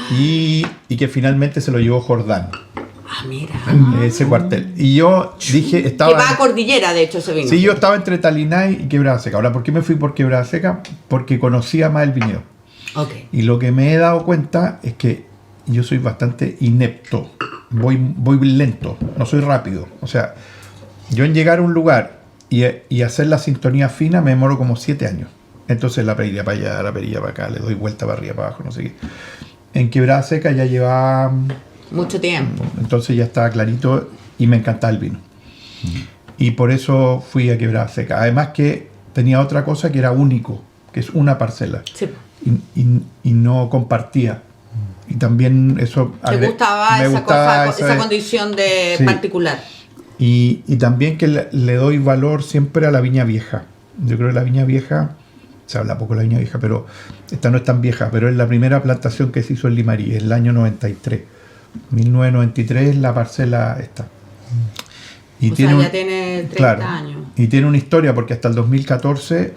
Y que finalmente se lo llevó Jordán, Ah, mira. ese cuartel. Y yo dije, Que va a estaba... Cordillera, de hecho, ese vino. Sí, yo estaba entre Talinay y Quebrada Seca. Ahora, ¿por qué me fui por Quebrada Seca? Porque conocía más el viñedo. Ok. Y lo que me he dado cuenta es que yo soy bastante inepto. Voy lento, no soy rápido. O sea, yo en llegar a un lugar y hacer la sintonía fina me demoro como 7 años. Entonces la perilla para allá, la perilla para acá, le doy vuelta para arriba, para abajo, no sé qué. En Quebrada Seca ya llevaba... Mucho tiempo. Entonces ya estaba clarito y me encantaba el vino. Y por eso fui a Quebrada Seca. Además que tenía otra cosa que era único, que es una parcela. Sí. Y no compartía. Y también eso... ¿Te gustaba esa condición de sí. particular? Y también que le doy valor siempre a la viña vieja. Yo creo que la viña vieja, se habla poco de la viña vieja, pero esta no es tan vieja, pero es la primera plantación que se hizo en Limarí, el año 93. 1993 la parcela esta. Y o sea, ya tiene 30 años. Y tiene una historia porque hasta el 2014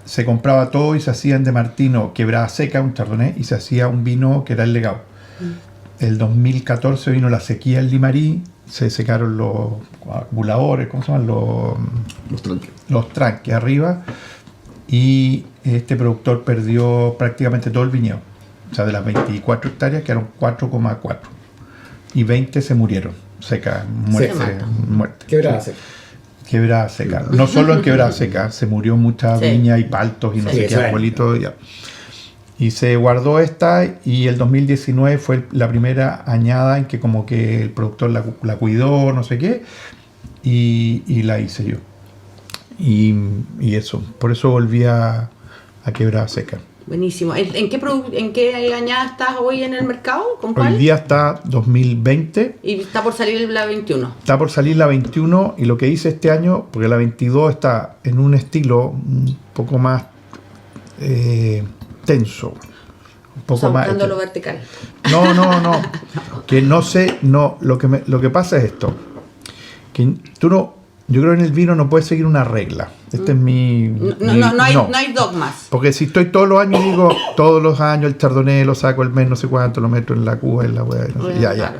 se compraba todo y se hacía en De Martino quebrada seca, un chardonnay, y se hacía un vino que era el legado. El 2014 vino la sequía en Limarí, se secaron los acumuladores, ¿cómo se llaman? Los tranques arriba, y este productor perdió prácticamente todo el viñedo. O sea, de las 24 hectáreas quedaron 4,4 y 20 se murieron, seca, muerte. Quebrada seca. No solo en quebrada seca, se murió mucha viña y paltos y no sé qué arbolitos. Ya. Y se guardó esta, y el 2019 fue la primera añada en que como que el productor la cuidó, no sé qué, y la hice yo. Y eso, por eso volví a quebrada seca. Buenísimo. ¿En qué añada estás hoy en el mercado? ¿Con cuál? Hoy día está 2020. Y está por salir la 21. Está por salir la 21, y lo que hice este año, porque la 22 está en un estilo un poco más tenso. Un poco más. Buscando lo vertical. No. Que no sé, lo que pasa es esto. Que tú no. Yo creo que en el vino no puedes seguir una regla. Este es mi... No hay dogmas. Porque si estoy todos los años, digo, todos los años el chardonnay lo saco el mes, no sé cuánto, lo meto en la cuba, en la hueá, no sé, ya. Claro,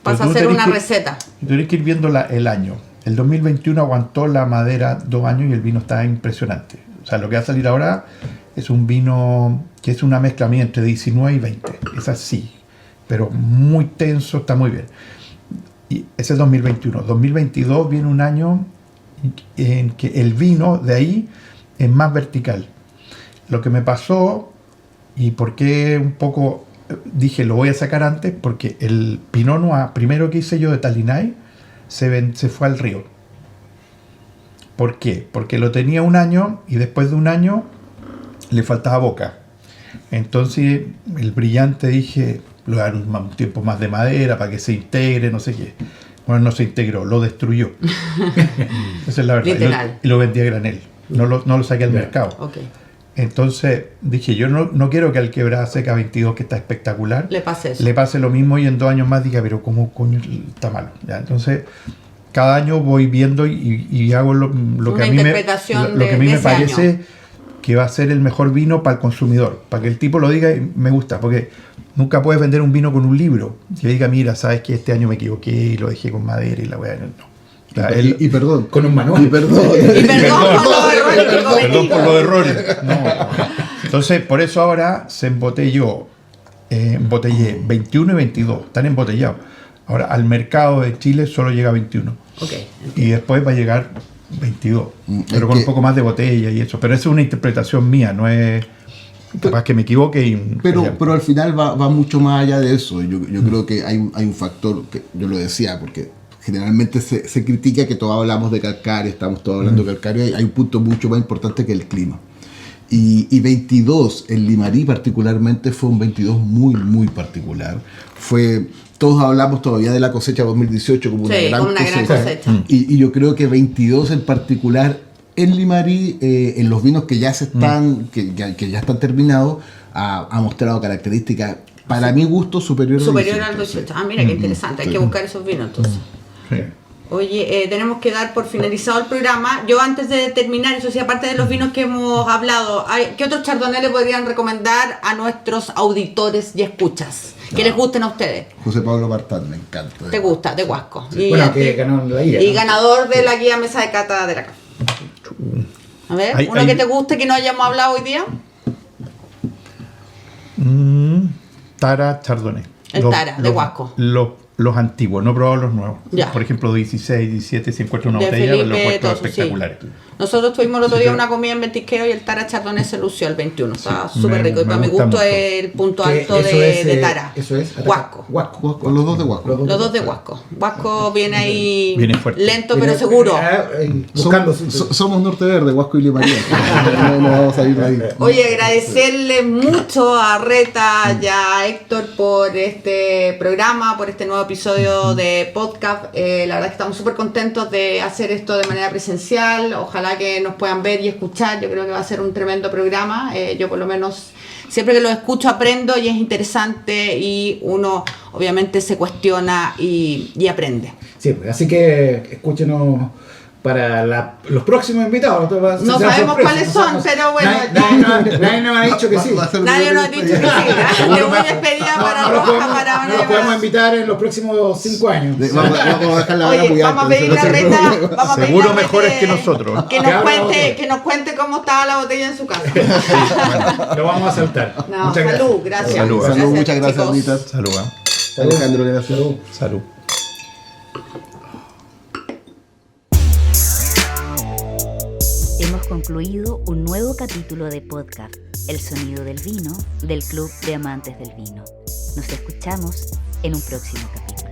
pasa a ser una receta. Tienes que ir viendo el año. El 2021 aguantó la madera 2 años y el vino está impresionante. O sea, lo que va a salir ahora es un vino que es una mezcla mía entre 19 y 20. Es así, pero muy tenso, está muy bien. Y ese es 2021. 2022 viene un año en que el vino de ahí es más vertical. Lo que me pasó, y por qué un poco dije lo voy a sacar antes, porque el Pinot Noir primero que hice yo de Talinay se fue al río. ¿Por qué? Porque lo tenía un año y después de un año le faltaba boca. Entonces el brillante dije, le voy a dar un tiempo más de madera para que se integre, no sé qué. Bueno, no se integró, lo destruyó. Esa es la verdad. Literal. Y lo vendí a granel. No lo saqué al mercado. Okay. Entonces dije, yo no quiero que al quebrada seca 22, que está espectacular, le pase eso. Le pase lo mismo, y en 2 años más diga, pero ¿cómo coño está malo? ¿Ya? Entonces, cada año voy viendo y hago lo que a mí me parece año que va a ser el mejor vino para el consumidor, para que el tipo lo diga y me gusta, porque nunca puedes vender un vino con un libro que diga, mira, sabes que este año me equivoqué y lo dejé con madera y la weá, no. Y perdón. Con un manual. Y perdón por los errores. No. Entonces, por eso ahora se embotellé 21 y 22, están embotellados. Ahora, al mercado de Chile solo llega 21. Okay. Y después va a llegar 22, pero con un poco más de botella y eso. Pero eso es una interpretación mía, no es... Capaz que me equivoque. Pero al final va mucho más allá de eso. Yo creo que hay un factor, que yo lo decía, porque generalmente se critica que todos hablamos de calcario, estamos todos hablando de calcario, y hay un punto mucho más importante que el clima. Y 22, el Limarí particularmente, fue un 22 muy, muy particular. Todos hablamos todavía de la cosecha 2018 como una gran cosecha. Y yo creo que 22 en particular, en Limarí, en los vinos que ya que ya están terminados, ha mostrado características, para mi gusto, superior al 18. Ah, mira, qué interesante. Hay que buscar esos vinos entonces. Sí. Oye, tenemos que dar por finalizado el programa. Yo, antes de terminar, eso sí, aparte de los vinos que hemos hablado, ¿qué otros chardonnay le podrían recomendar a nuestros auditores y escuchas? Que les gusten a ustedes. José Pablo Martán, me encanta. ¿Te gusta? De Huasco. Bueno, que ganó la guía. Y ganador de la guía Mesa de Cata de la CAF. A ver, uno que te guste que no hayamos hablado hoy día. Tara Chardonnay. El Tara, de Huasco. Los los antiguos, no he probado los nuevos. Ya. Por ejemplo, 16, 17, si encuentro una De botella, Felipe, los encuentro todo eso, espectaculares. sí. Nosotros tuvimos el otro Sí, día pero- una comida en Ventisqueo y el Tara Chardonnay se lució el 21. Estaba Sí, súper me- rico. Y me para mi gusta gusto mucho. es el punto Que alto eso es, de Tara. Eso es. Huasco. Huasco. Con los dos de Huasco. Los dos de Huasco. Huasco viene ahí Viene fuerte. lento pero seguro. Buscando. Somos Norte Verde, Huasco y Limaría. No vamos a ir de ahí. Oye, agradecerle mucho a Reta y a Héctor por este programa, por este nuevo episodio de podcast. La verdad que estamos súper contentos de hacer esto de manera presencial. Ojalá que nos puedan ver y escuchar. Yo creo que va a ser un tremendo programa. Yo por lo menos siempre que lo escucho aprendo y es interesante y uno obviamente se cuestiona y aprende. Sí, pues, así que escúchenos para los próximos invitados. No será sabemos sorpresa, cuáles son, pero bueno. Nadie nos ha dicho que sí. Va a ser Nadie nos ha dicho que sí. Le voy a despedir para No lo Roja para no lo podemos invitar en los próximos 5 años. Vamos a dejar la vara Oye, muy vamos a alta, pedirle a eso no se Reta, preocupe. vamos a pedirle Seguro a Reta mejores que nosotros. que nos cuente cómo estaba la botella en su casa. Lo vamos a saltar. No, Muchas salud, gracias. Salud. Salud, muchas gracias, chicos. Anita. Salud, ¿eh? Alejandro, gracias. Salud. Hemos concluido un nuevo capítulo de podcast, El sonido del vino, del Club de Amantes del Vino. Nos escuchamos en un próximo capítulo.